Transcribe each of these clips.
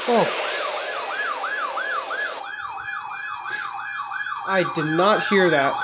Oh, I did not hear that.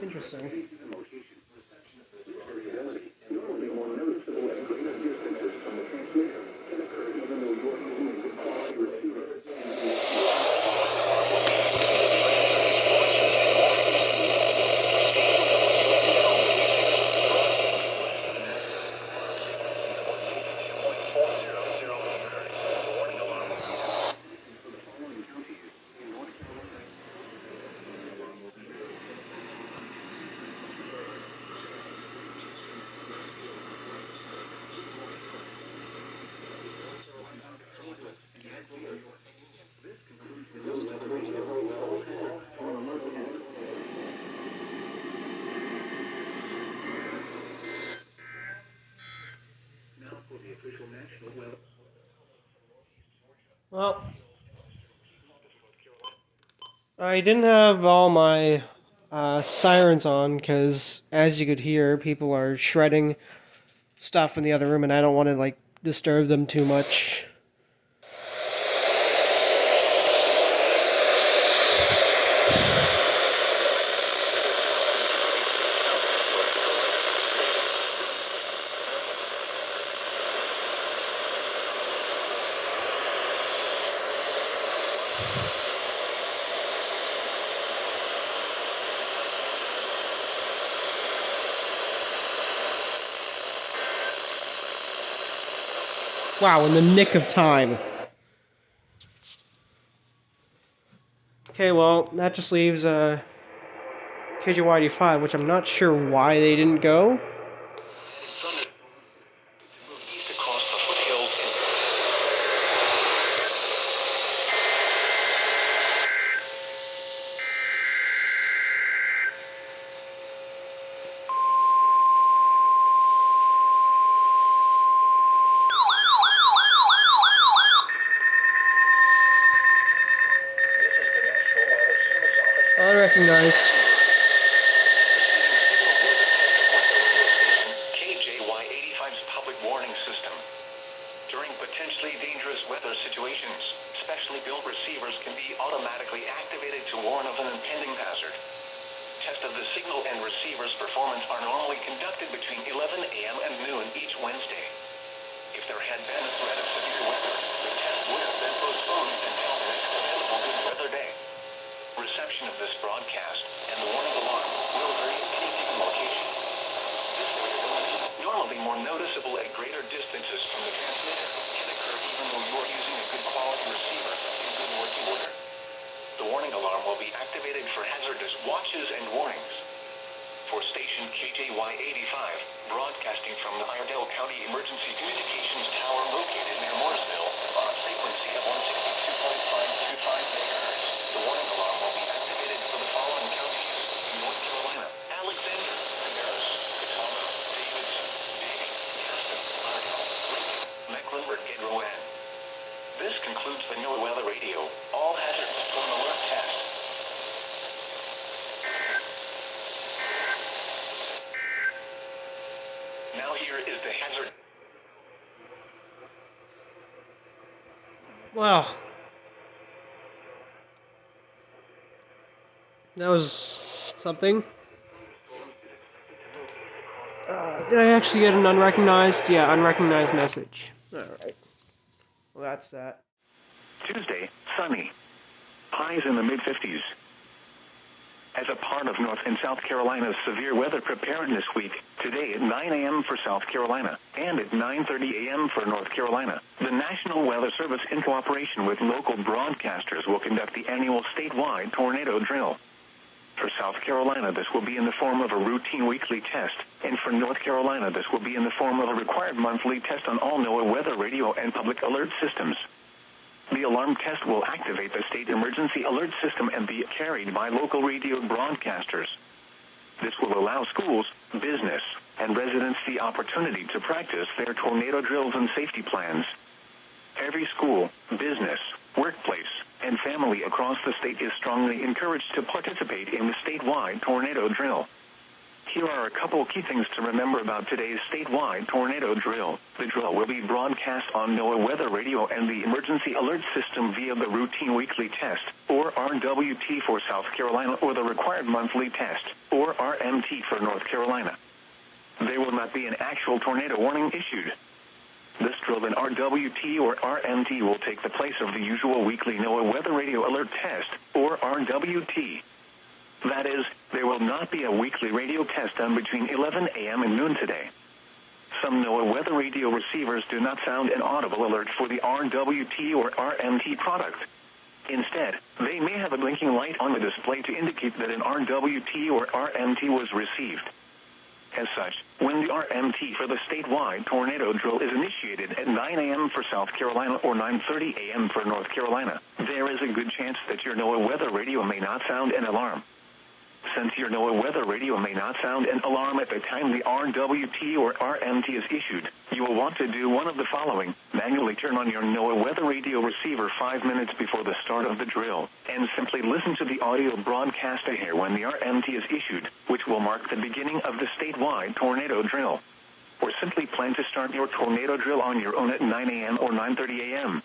Interesting. Well, I didn't have all my sirens on because, as you could hear, people are shredding stuff in the other room, and I don't want to disturb them too much. Wow, in the nick of time. Okay, well, that just leaves KGY85, which I'm not sure why they didn't go. Unrecognized. KJY85's public warning system. During potentially dangerous weather situations, specially built receivers can be automatically activated to warn of an impending hazard. Tests of the signal and receiver's performance are normally conducted between 11 a.m. and noon each Wednesday. If there had been a threat of severe weather, the test would have been postponed until the next available good weather day. Reception of this broadcast and the warning alarm will vary at any given location. This variability, normally more noticeable at greater distances from the transmitter, can occur even though you are using a good quality receiver in good working order. The warning alarm will be activated for hazardous watches and warnings. For station KJY85, broadcasting from the Iredell County Emergency Communications Tower located near Mooresville, on a frequency of 162.525 MHz, the warning alarm will be activated for the following counties in North Carolina: Alexander, Cabarrus, Catawba, Davidson, Davie, Gaston, Iredell, Lincoln, Mecklenburg, and Rowan. This concludes the NOAA Weather Radio. All hazards storm alert test. Now here is the hazard. Wow. That was something. Did I actually get an unrecognized? Yeah, unrecognized message. Alright. Well, that's that. Tuesday, sunny. Highs in the mid-50s. As a part of North and South Carolina's Severe Weather Preparedness Week, today at 9 a.m. for South Carolina and at 9:30 a.m. for North Carolina, the National Weather Service, in cooperation with local broadcasters, will conduct the annual statewide tornado drill. For South Carolina, this will be in the form of a routine weekly test, and for North Carolina, this will be in the form of a required monthly test on all NOAA weather radio and public alert systems. The alarm test will activate the state emergency alert system and be carried by local radio broadcasters. This will allow schools, business, and residents the opportunity to practice their tornado drills and safety plans. Every school, business, workplace, and family across the state is strongly encouraged to participate in the statewide tornado drill. Here are a couple key things to remember about today's statewide tornado drill. The drill will be broadcast on NOAA weather radio and the emergency alert system via the routine weekly test, or RWT for South Carolina, or the required monthly test, or RMT for North Carolina. There will not be an actual tornado warning issued. This drill in RWT or RMT will take the place of the usual weekly NOAA weather radio alert test, or RWT. That is, there will not be a weekly radio test done between 11 a.m. and noon today. Some NOAA weather radio receivers do not sound an audible alert for the RWT or RMT product. Instead, they may have a blinking light on the display to indicate that an RWT or RMT was received. As such, when the RMT for the statewide tornado drill is initiated at 9 a.m. for South Carolina or 9:30 a.m. for North Carolina, there is a good chance that your NOAA weather radio may not sound an alarm. Since your NOAA weather radio may not sound an alarm at the time the RWT or RMT is issued, you will want to do one of the following: manually turn on your NOAA weather radio receiver 5 minutes before the start of the drill, and simply listen to the audio broadcast ahead when the RMT is issued, which will mark the beginning of the statewide tornado drill. Or simply plan to start your tornado drill on your own at 9 a.m. or 9:30 a.m.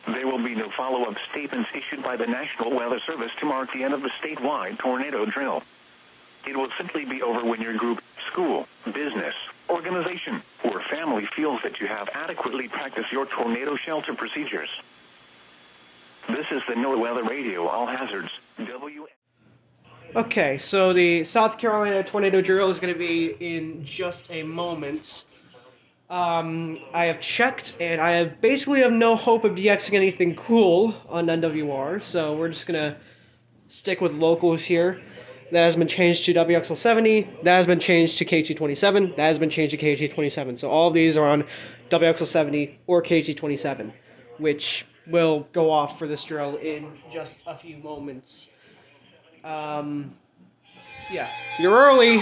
There will be no follow-up statements issued by the National Weather Service to mark the end of the statewide tornado drill. It will simply be over when your group, school, business, organization, or family feels that you have adequately practiced your tornado shelter procedures. This is the NOAA Weather Radio All Hazards, Okay, so the South Carolina tornado drill is going to be in just a moment. I have checked, and I basically have no hope of DXing anything cool on NWR, so we're just gonna stick with locals here. That has been changed to WXL70, that has been changed to KG27, that has been changed to KG27. So all of these are on WXL70 or KG27, which will go off for this drill in just a few moments. Yeah, you're early.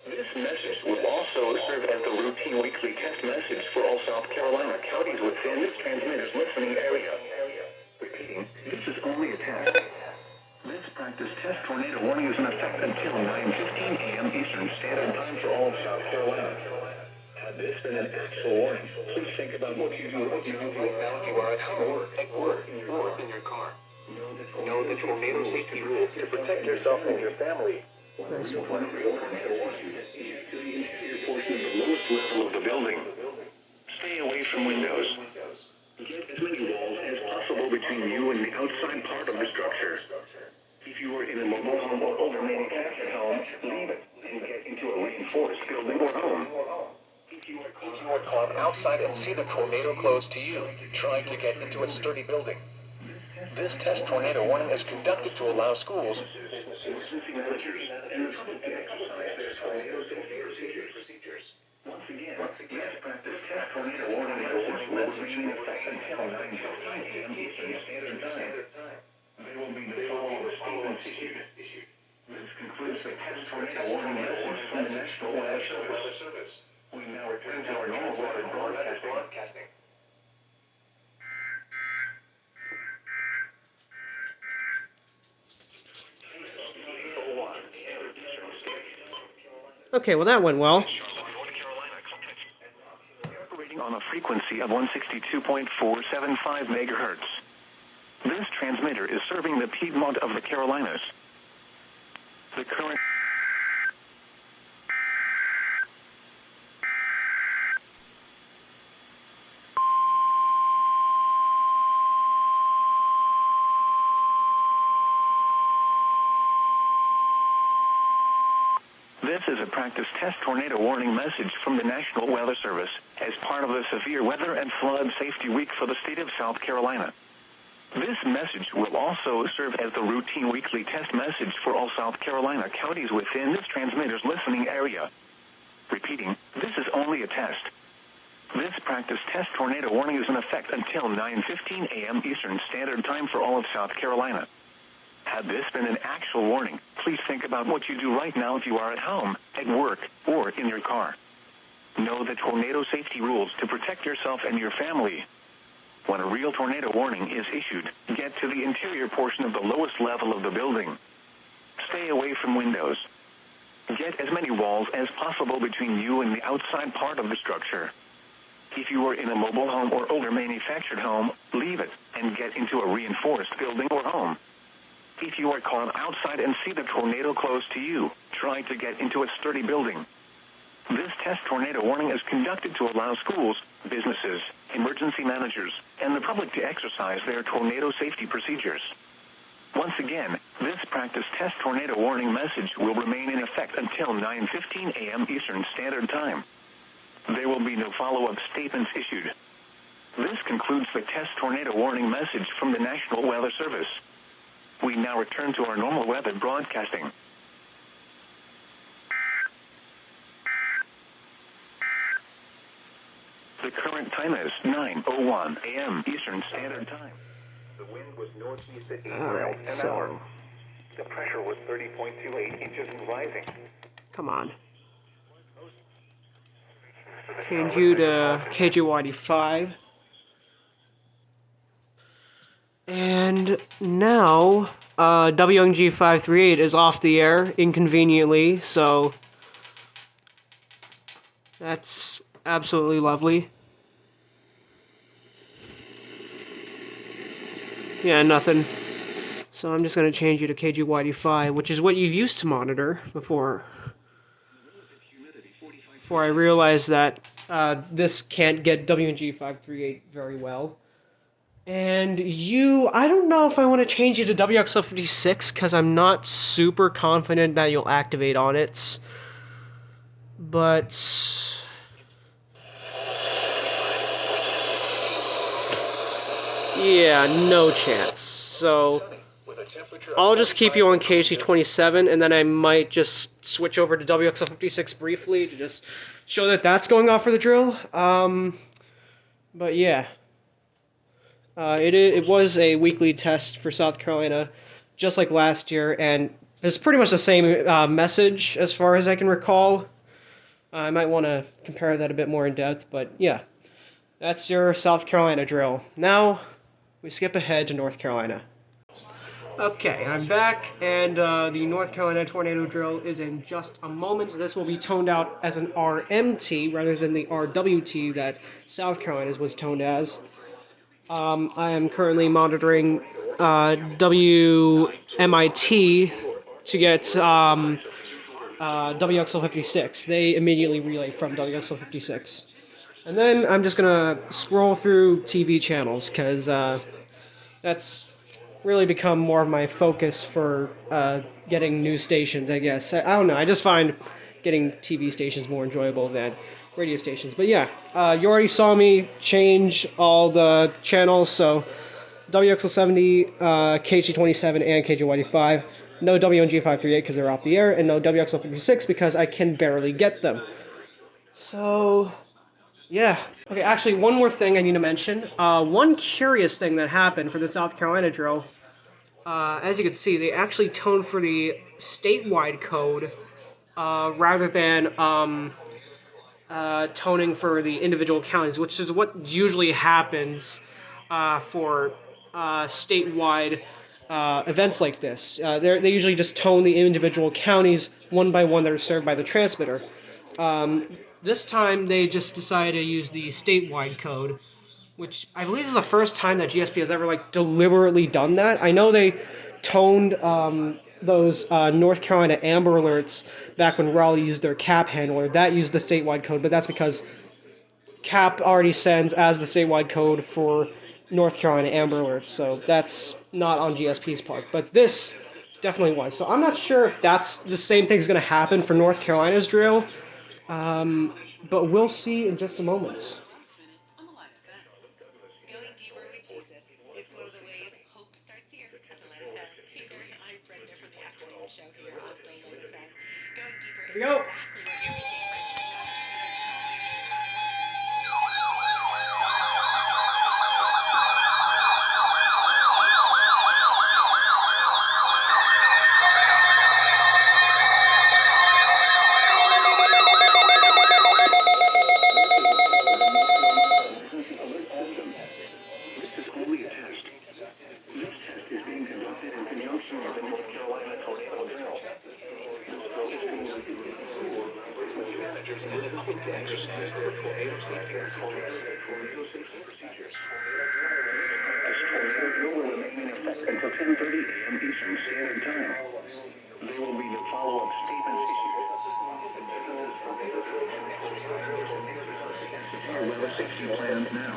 This message will also serve as the routine weekly test message for all South Carolina counties within this transmitter's listening area. Repeating, this is only a test. This practice test tornado warning is in effect until 9:15 a.m. Eastern Standard Time for all of South Carolina. Had this been an actual warning, please think about what you do right now. You are at work, or in your car. Know the tornado safety rules to protect yourself and your family. Nice one. Portion of the lowest level of the building. Stay away from windows. Get as many walls as possible between you and the outside part of the structure. If you are in a mobile home or older manufactured home, leave it and get into a reinforced building or home. If you are caught outside and see the tornado close to you, try to get into a sturdy building. This test tornado warning is conducted to allow schools, businesses, managers, and the public to exercise their tornado safety procedures. Once again, this practice test tornado warning message will remain in effect until 9:15 a.m. Eastern Standard Time. There will be no follow-up statements issued. This concludes the test tornado warning message from the National Weather Service. We now return to our normal weather broadcasting. Okay, well that went well. Operating on a frequency of 162.475 megahertz. This transmitter is serving the Piedmont of the Carolinas. The current This is a practice test tornado warning message from the National Weather Service as part of the Severe Weather and Flood Safety Week for the state of South Carolina. This message will also serve as the routine weekly test message for all South Carolina counties within this transmitter's listening area. Repeating, this is only a test. This practice test tornado warning is in effect until 9:15 a.m. Eastern Standard Time for all of South Carolina. Had this been an actual warning, please think about what you do right now if you are at home, at work, or in your car. Know the tornado safety rules to protect yourself and your family. When a real tornado warning is issued, get to the interior portion of the lowest level of the building. Stay away from windows. Get as many walls as possible between you and the outside part of the structure. If you are in a mobile home or older manufactured home, leave it and get into a reinforced building or home. If you are caught outside and see the tornado close to you, try to get into a sturdy building. This test tornado warning is conducted to allow schools, businesses, emergency managers, and the public to exercise their tornado safety procedures. Once again, this practice test tornado warning message will remain in effect until 9:15 a.m. Eastern Standard Time. There will be no follow-up statements issued. This concludes the test tornado warning message from the National Weather Service. We now return to our normal weather broadcasting. The current time is 9:01 a.m. Eastern Standard Time. The wind was northeast at 8 miles an hour. The pressure was 30.28 inches and rising. Come on. Change you to KGYD5. And now, WNG538 is off the air inconveniently, so that's absolutely lovely. Yeah, nothing. So I'm just going to change you to KGYD5, which is what you used to monitor before I realized that this can't get WNG538 very well. And I don't know if I want to change you to WXL56 because I'm not super confident that you'll activate on it. But yeah, no chance. So I'll just keep you on KC27, and then I might just switch over to WXL56 briefly to just show that that's going off for the drill. But yeah. It was a weekly test for South Carolina, just like last year, and it's pretty much the same message as far as I can recall. I might want to compare that a bit more in depth, but yeah, that's your South Carolina drill. Now, we skip ahead to North Carolina. Okay, I'm back, and the North Carolina tornado drill is in just a moment. This will be toned out as an RMT rather than the RWT that South Carolina's was toned as. I am currently monitoring WMIT to get WXL56. They immediately relay from WXL56. And then I'm just going to scroll through TV channels because that's really become more of my focus for getting news stations, I guess. I don't know. I just find getting TV stations more enjoyable than radio stations. But yeah, you already saw me change all the channels, so WXL70, KG27, and KGYD5. No WNG538 because they're off the air, and no WXL56 because I can barely get them. So, yeah. Okay, actually, one more thing I need to mention. One curious thing that happened for the South Carolina drill, as you can see, they actually toned for the statewide code rather than toning for the individual counties, which is what usually happens for statewide events like this. They usually just tone the individual counties one by one that are served by the transmitter. This time they just decided to use the statewide code, which I believe is the first time that GSP has ever deliberately done that. I know they toned those North Carolina Amber Alerts back when Raleigh used their CAP handler. That used the statewide code, but that's because CAP already sends as the statewide code for North Carolina Amber Alerts, so that's not on GSP's part. But this definitely was. So I'm not sure if that's the same thing's going to happen for North Carolina's drill, but we'll see in just a moment. Going deeper with Jesus. It's one of the ways hope starts here at the Light FM. Hey there, I'm Brenda from the afternoon show here on the Light FM. Going deeper Here is we go. exactly what your midday friendship does. This is only a test. This test is being conducted in conjunction with the North Carolina tornado drill. Managers and the public to exercise their tornado safety procedures. This tornado drill will remain in effect until 10:30 a.m. Eastern Standard Time. There will be the follow-up statements issued. Severe weather safety plans now.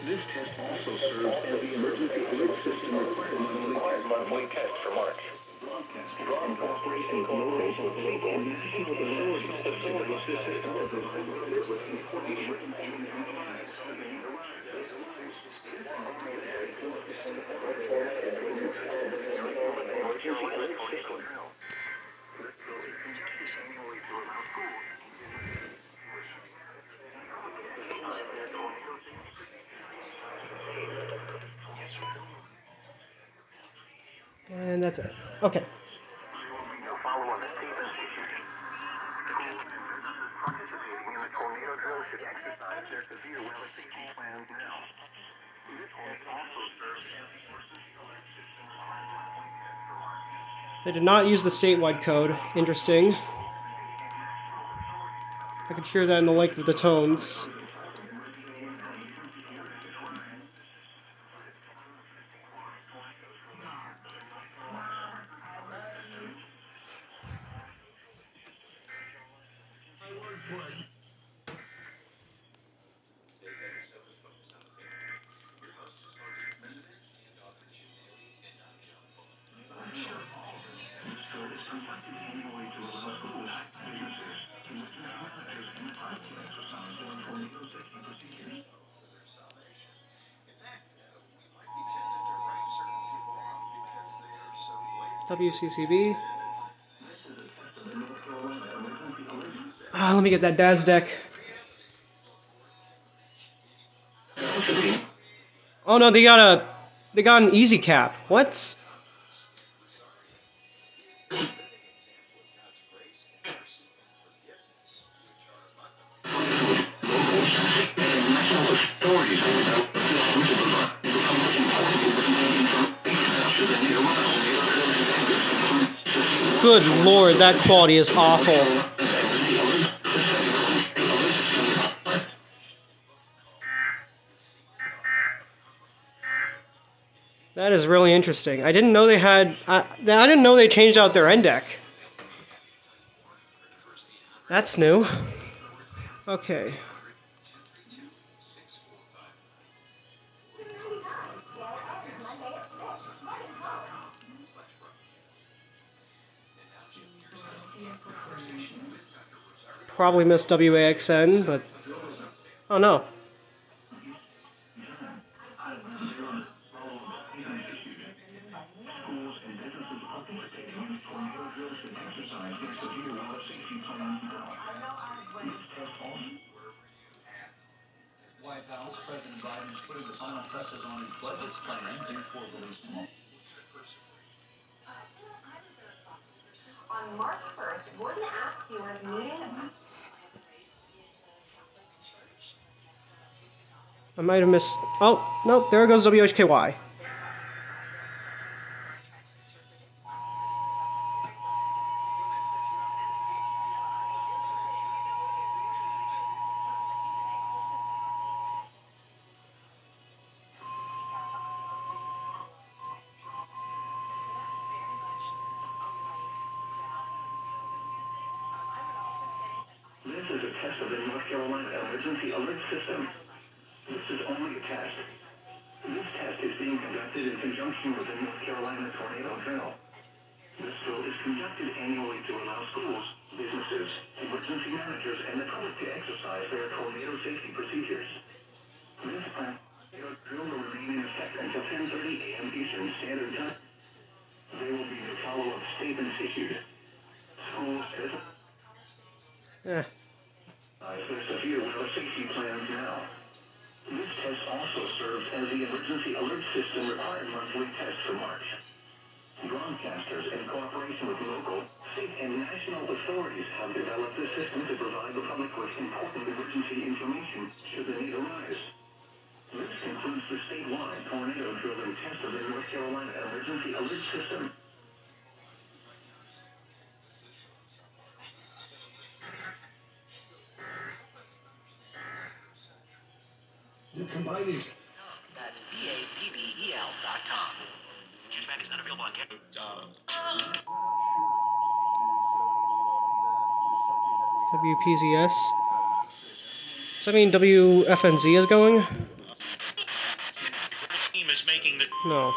This test also serves as the emergency alert system required monthly test for March. Broad cooperation and coordination with state and national authorities. And that's it. Okay. Follow-up statements issued. Participating in the tornado drill should exercise their severe weather safety plans now. This test also serves as the emergency alert system. They did not use the statewide code. Interesting. I could hear that in the length of the tones. WCCB. Let me get that DAS deck. Oh no, they got an easy cap. What? Good lord, that quality is awful. That is really interesting. I didn't know they had. I didn't know they changed out their end deck. That's new. Okay. Probably missed WAXN, but oh no. White House, President Biden is putting the final touches on his budget plan before releasing. On March 1st, Gordon asked viewers meeting. I might have missed. Oh, nope, there goes WHKY. This is a test of the North Carolina emergency alert system. This is only a test. This test is being conducted in conjunction with the North Carolina tornado drill. This drill is conducted annually to allow schools, businesses, emergency managers, and the public to exercise their tornado safety procedures. This tornado drill will remain in effect until 10:30 a.m. Eastern Standard Time. There will be no follow-up statements issued. Schools, businesses, Eh. their severe weather safety plans now. This test also serves as the emergency alert system required monthly test for March. Broadcasters, in cooperation with local, state, and national authorities, have developed this system to provide the public with important emergency information should the need arise. This concludes the statewide tornado drill and test of the North Carolina Emergency Alert System. The combination. That's BAPBEL.com. Cashback is not available on campus. WPZS. Does that mean WFNZ is going? Team is making the. No.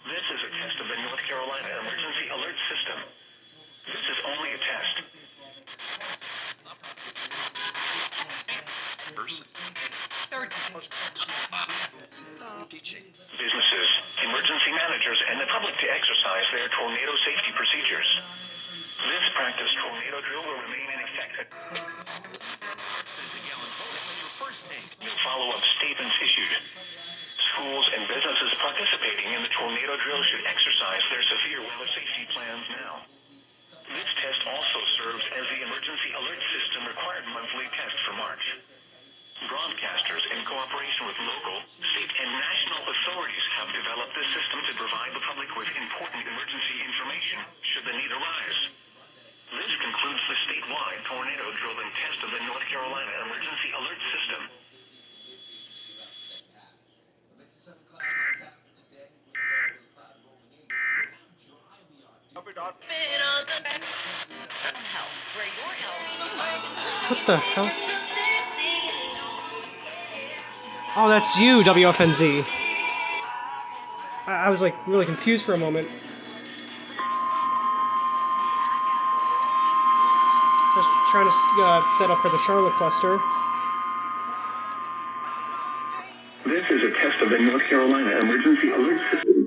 This is a test of the North Carolina Emergency Alert System. This is only a test. Businesses, emergency managers, and the public to exercise their tornado safety procedures. This practice tornado drill will remain in effect. No follow-up statements issued. Schools and businesses participating in the tornado drill should exercise their severe weather safety plans now. This test also serves as the emergency alert system required monthly test for March. Broadcasters, in cooperation with local, state, and national authorities, have developed this system to provide the public with important emergency information should the need arise. This concludes the statewide tornado drill and test of the North Carolina Emergency Alert System. What the hell? Oh, that's you, WFNZ. I was like really confused for a moment. Just trying to set up for the Charlotte cluster. This is a test of the North Carolina Emergency Alert System.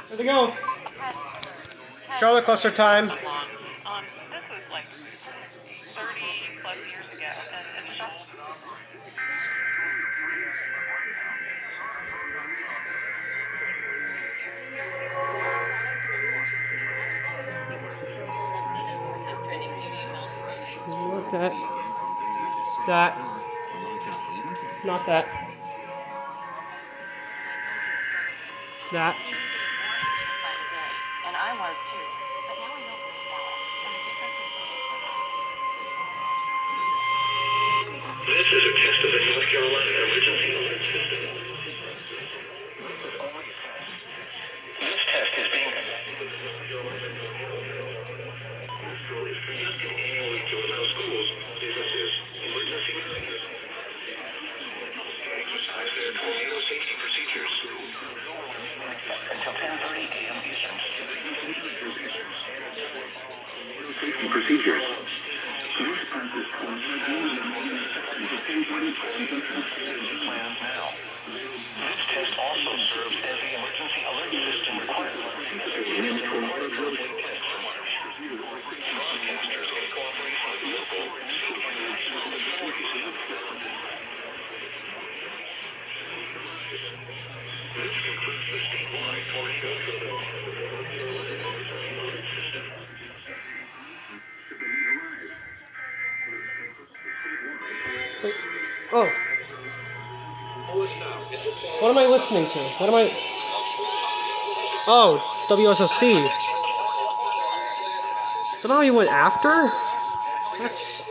There we go. Charlotte cluster time. This was like 30 plus years ago. And it's just Not that. That. Not that. That. he was getting more anxious by the day, and I was too. But now we know brain Dallas and the difference it's made for us. This is a test of the North Carolina Emergency Alert System. This is only a test. This test is being conducted in the North Carolina tornado. This drill is conducted annually to allow schools, businesses, emergency managers, and the public to exercise their tornado safety procedures. Safety procedures. This process plans now. This test also serves as the emergency alert system required broadcasters in cooperation with local, state, and national authorities. This concludes the statewide tornado drill. Wait. Oh. What am I listening to? What am I? Oh, it's WSOC. Somehow he went after? That's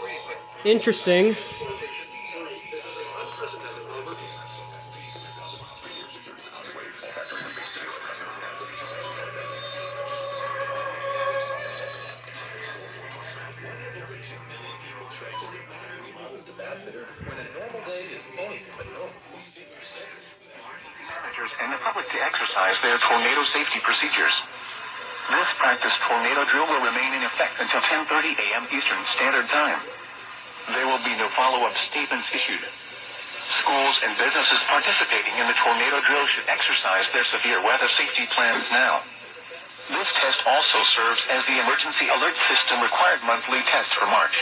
interesting. Managers and the public to exercise their tornado safety procedures. This practice tornado drill will remain in effect until 10:30 a.m. Eastern Standard Time. There will be no follow-up statements issued. Schools and businesses participating in the tornado drill should exercise their severe weather safety plans now. This test also serves as the emergency alert system required monthly test for March.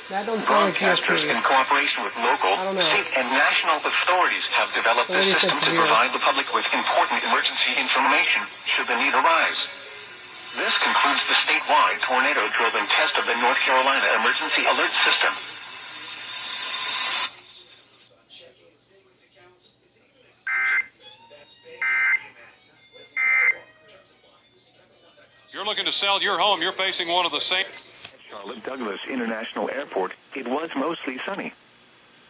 That don't sound like Broadcasters in PSP. cooperation with local, I don't know. state, and national authorities have developed The lady this said system to severe. provide the public with important emergency information should the need arise. This concludes the statewide tornado drill and test of the North Carolina Emergency Alert System. You're looking to sell your home, you're facing one of the same. Charlotte Douglas International Airport, it was mostly sunny.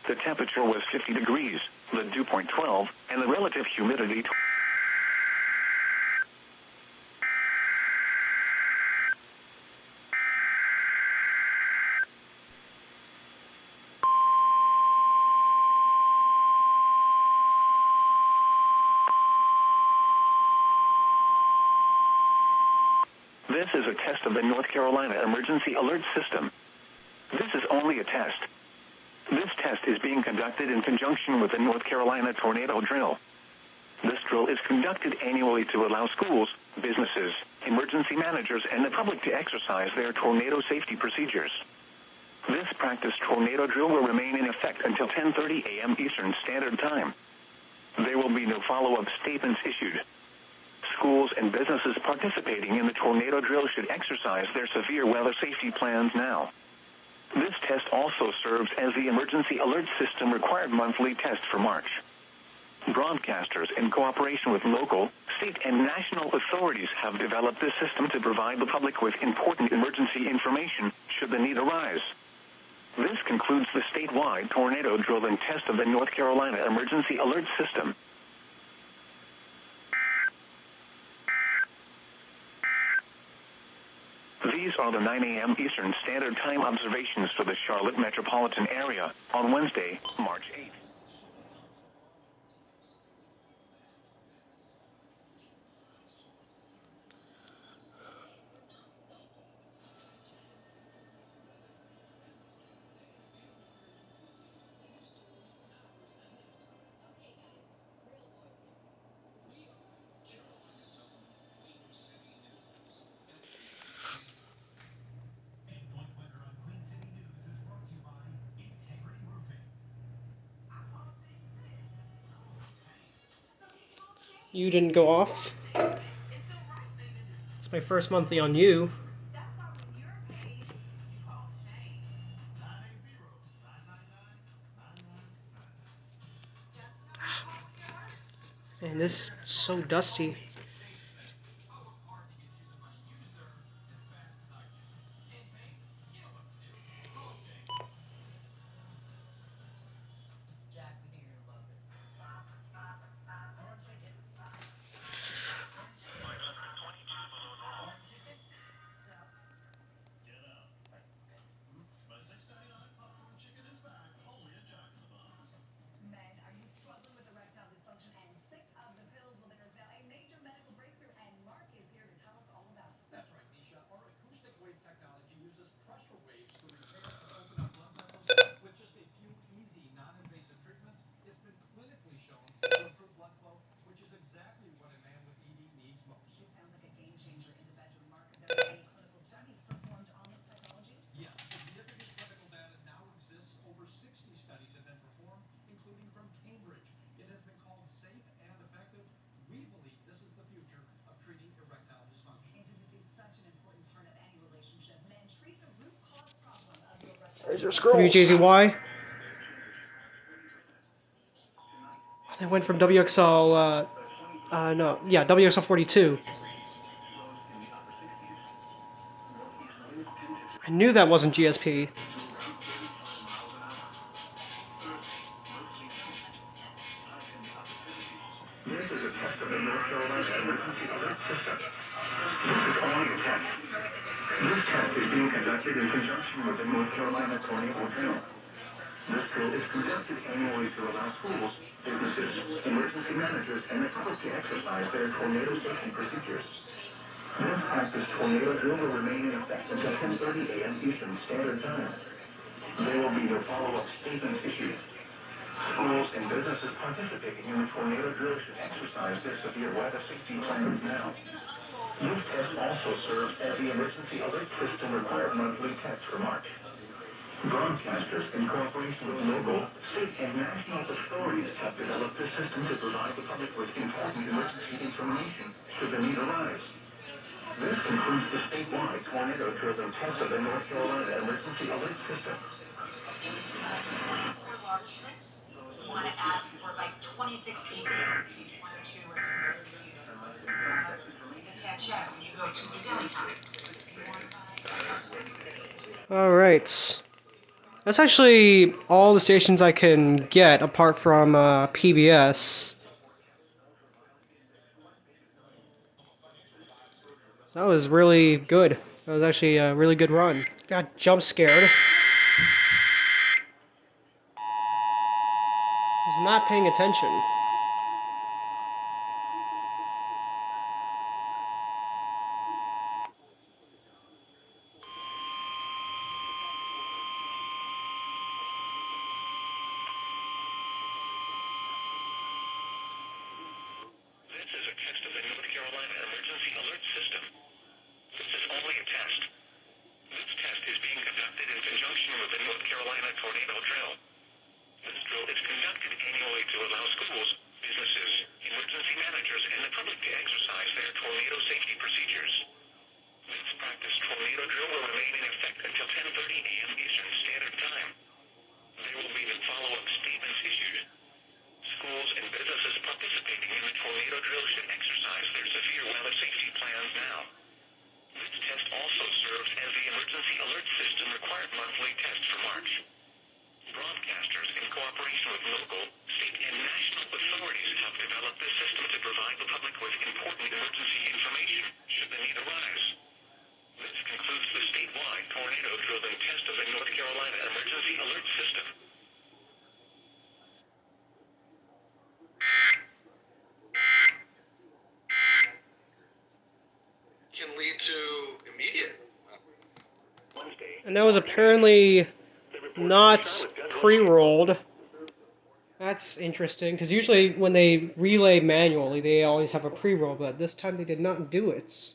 The temperature was 50 degrees, the dew point 12, and the relative humidity. This is a test of the North Carolina Emergency Alert System. This is only a test. This test is being conducted in conjunction with the North Carolina Tornado Drill. This drill is conducted annually to allow schools, businesses, emergency managers, and the public to exercise their tornado safety procedures. This practice tornado drill will remain in effect until 10:30 a.m. Eastern Standard Time. There will be no follow-up statements issued. Schools and businesses participating in the tornado drill should exercise their severe weather safety plans now. This test also serves as the emergency alert system required monthly test for March. Broadcasters in cooperation with local, state, and national authorities have developed this system to provide the public with important emergency information should the need arise. This concludes the statewide tornado drill and test of the North Carolina Emergency Alert System. These are the 9 a.m. Eastern Standard Time observations for the Charlotte metropolitan area on Wednesday, March 8th. You didn't go off. It's my first monthly on you. Man, this is so dusty. There's your scrolls. WJZY. Oh, they went from WXL, no, yeah, WXL 42. I knew that wasn't GSP. This is a test of the North Carolina emergency alert system. This is only a test. This test is being conducted in conjunction with the North Carolina tornado drill. This drill is conducted annually to allow schools, businesses, emergency managers, and the public to exercise their tornado safety procedures. This practice tornado drill will remain in effect until 10:30 a.m. Eastern Standard Time. There will be no follow-up statements issued. Schools and businesses participating in the tornado drill should exercise their severe weather safety plans now. This test also serves as the emergency alert system required monthly test for March. Broadcasters, in cooperation with local, state, and national authorities, have developed this system to provide the public with important emergency information should the need arise. This concludes the statewide tornado drill and test of the North Carolina emergency alert system. For large shrimp, you want to ask for like 26 pieces, one or two or three reviews. You can catch out when you go to the deli counter. Alright. That's actually all the stations I can get apart from PBS. That was really good. That was actually a really good run. Got jump scared. Was not paying attention. This is a test of the North Carolina emergency alert system. This is only a test. This test is being conducted in conjunction with the North Carolina tornado drill. This drill is conducted annually to allow schools, businesses, emergency managers, and the public to exercise their tornado safety procedures. This practice tornado drill will remain in effect until 10:30 a.m. Eastern Standard Time. There will be no follow-up statements issued. Schools and businesses participating in the tornado drill should exercise their severe weather safety plans now. This test also serves as the emergency alert system required monthly test for March. Broadcasters, in cooperation with local, state, and national authorities, have developed this system to provide the public with important emergency information should the need arise. This concludes the statewide tornado drill and test of the North Carolina emergency alert system. Can lead to immediate. And that was apparently not pre-rolled. That's interesting, because usually when they relay manually, they always have a pre-roll, but this time they did not do it.